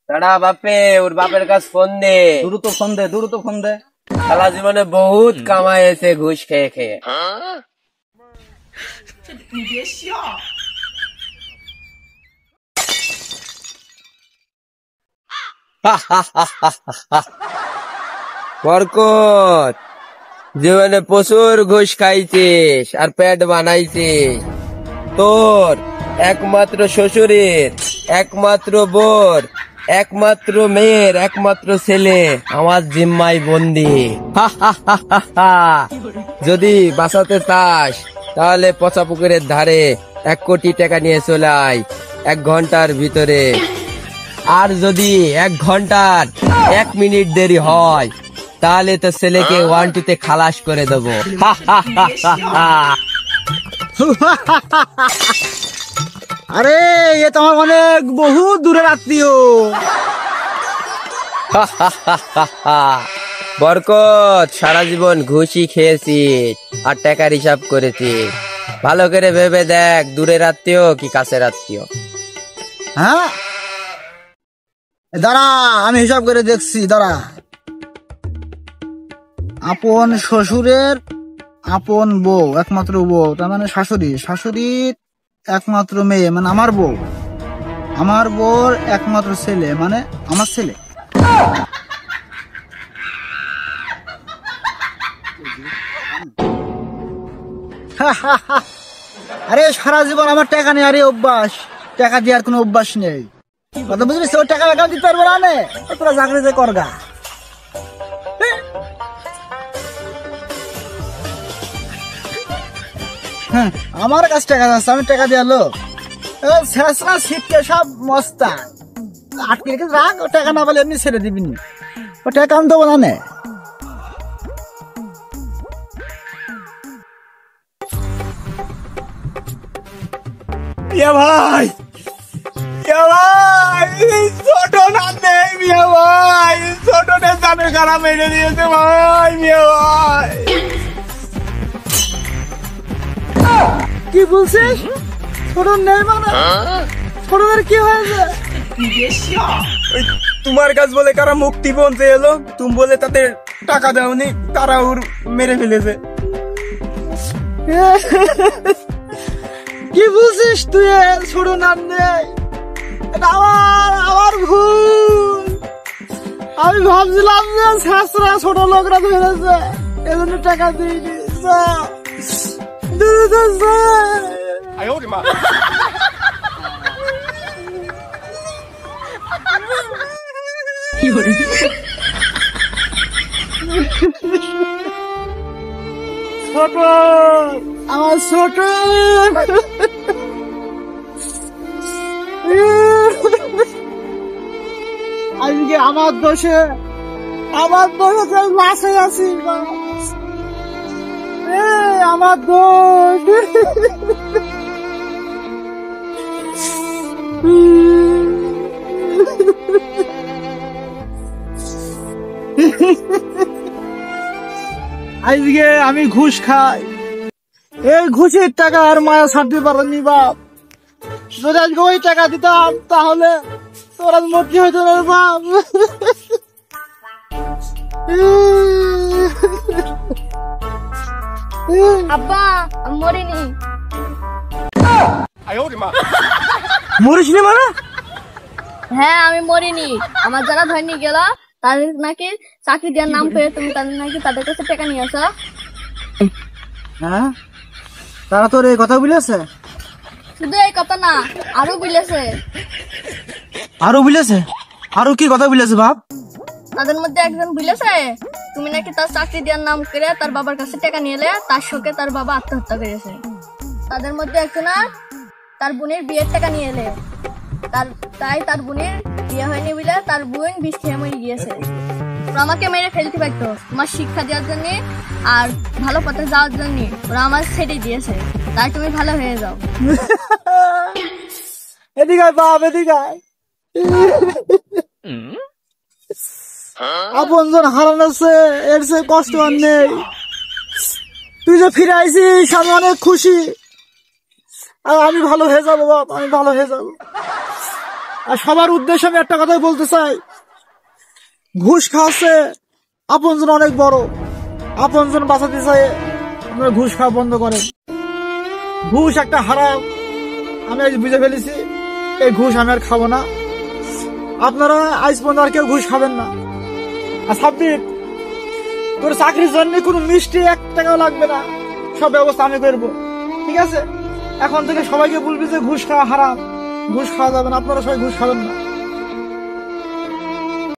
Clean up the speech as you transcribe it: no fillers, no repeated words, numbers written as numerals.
দাঁড়া বাপে, ওর বাপের কাছে ফোন দে। দ্রুত ফোন দে। সারা জীবনে বহুত কামাইছে ঘুষ খেয়ে খেয়ে। বরকত, জীবনে প্রচুর ঘুষ খাইছিস আর পেট বানাইছিস। তোর একমাত্র শ্বশুরের, একমাত্র বোর, একমাত্র মেয়ের, একমাত্র ছেলে আমার জিম্মায় বন্দি। যদি বাঁচাতে চাস তাহলে পচা পুকুরের ধারে 1 কোটি টাকা নিয়ে চলে আয় 1 ঘন্টার ভিতরে। আর যদি 1 ঘন্টার 1 মিনিট দেরি হয় তাহলে তো ছেলেকে 1 2 তে খালাস করে দেবো। আরে এ তো আমার অনেক বহু দূরের আত্মীয়। বরকত, সারা জীবন ঘুষি খেয়েছিস আর টাকার হিসাব করেছিস। ভালো করে ভেবে দেখ, দূরের আত্মীয় কি কাছের আত্মীয়। হ্যাঁ, দাঁড়া আমি হিসাব করে দেখছি। দাঁড়া, আপন শ্বশুরের আপন বউ, একমাত্র বউ, তার মানে শাশুড়ির একমাত্র মেয়ে মানে আমার বউ, আমার বউর একমাত্র ছেলে মানে আমার ছেলে। আরে সারা জীবন আমার টাকা নেই, আরে অভ্যাস, টাকা দেওয়ার কোনো অভ্যাস নেই। কথা বুঝলি, ওই টাকা একাও দিতে পারবো না, তোরা চাকরিতে করগা। হ্যাঁ, আমার কাছে টাকা আছে, আমি টাকা দিয়ে লোক শেষরা শীতকে সব মস্তা আটকে রেখে রাখ। ও টাকা না বলে এমনি ছেড়ে দিবিনি, ও টাকা আমি দেবো না। ভাই ছোট না নেই মিয়া ভাই, ছোট জানে খারাপ মেরে দিয়েছে ভাই। মিয়া ভাই কি বলছিস? ছোট নেই মানে ছোটদের কি হয়েছে? তোমার কাছে বলে কারা মুক্তি বলতে এলো, তুমি বলে তাতে টাকা দাওনি, তারা ওর মেরে ফেলেছে। কি বলছিস তুই? ছোট নাম নেই, আমার ভুল। আমি ভাবছিলাম যে শাস্ত্রা ছোট লোকরা ধরেছে, এজন্য টাকা দিইনি। ছোট, আমার ছোট আজকে আমার দোষে লাশে আছি, আমার দোষ। আজকে আমি ঘুষ খাই, এই ঘুষের টাকা আর মায়া ছাড়তে পারেনি বাপ। যদি আজকে ওই টাকা দিতাম তাহলে তোরা মরতে হইতো না বাপ। আব্বা, আমি মরিনি। মরিস নি মানে? হ্যাঁ, আমি মরিনি। আমার যারা ধরনি গেল তাদের নাকি চাকরি দেওয়ার নাম পেয়ে তুমি তাদের নাকি তাদের কাছে টাকা নিয়ে আসো। হ্যাঁ, তারা তোর এই কথা বলেছে? শুধু এই কথা না, আরো বলেছে। আরো কি কথা বলেছে বাপ? তাদের মধ্যে একজন বলেছে তুমি নাকি তার চাকরি দেওয়ার নাম করে তার বাবার কাছে টাকা নিয়ে এলে, তার শোকে তার বাবা আত্মহত্যা করেছে। তাদের মধ্যে একজন তার বোনের বিয়ের টাকা নিয়ে এলে, তাই তার বোনের বিয়ে হয়নি বলে তার বোন বিষ খেয়ে মরে গিয়েছে। আমাকে মেরে ফেলতে পারতো তোমার শিক্ষা দেওয়ার জন্য আর ভালো পথে যাওয়ার জন্য, ওরা আমার ছেড়ে দিয়েছে। তাই তুমি ভালো হয়ে যাও। এদিকে বাপ, এদিকে আপনজন হারানোছে, এর সে কষ্ট আর নেই। তুই যে ফিরে আইছিস আমি অনেক খুশি, আর আমি ভালো হয়ে যাবো বাপ, আমি ভালো হয়ে যাবো। আর সবার উদ্দেশ্যে আমি একটা কথাই বলতে চাই, ঘুষ খাওয়াচ্ছে আপনজন অনেক বড়, আপনজন বাঁচাতে চাই আপনারা ঘুষ খাওয়া বন্ধ করেন। ঘুষ একটা হারাম, আমি আজ বুঝে ফেলেছি, এই ঘুষ আমি আর খাবো না। আপনারা আজ পর্যন্ত আর কেউ ঘুষ খাবেন না। আর সাব্বির, তোর চাকরির জন্য কোনো মিষ্টি 1 টাকাও লাগবে না, সব ব্যবস্থা আমি করবো, ঠিক আছে? এখন থেকে সবাইকে বলবি যে ঘুষ খাওয়া হারাম, ঘুষ খাওয়া যাবে না, আপনারা সবাই ঘুষ খাবেন না।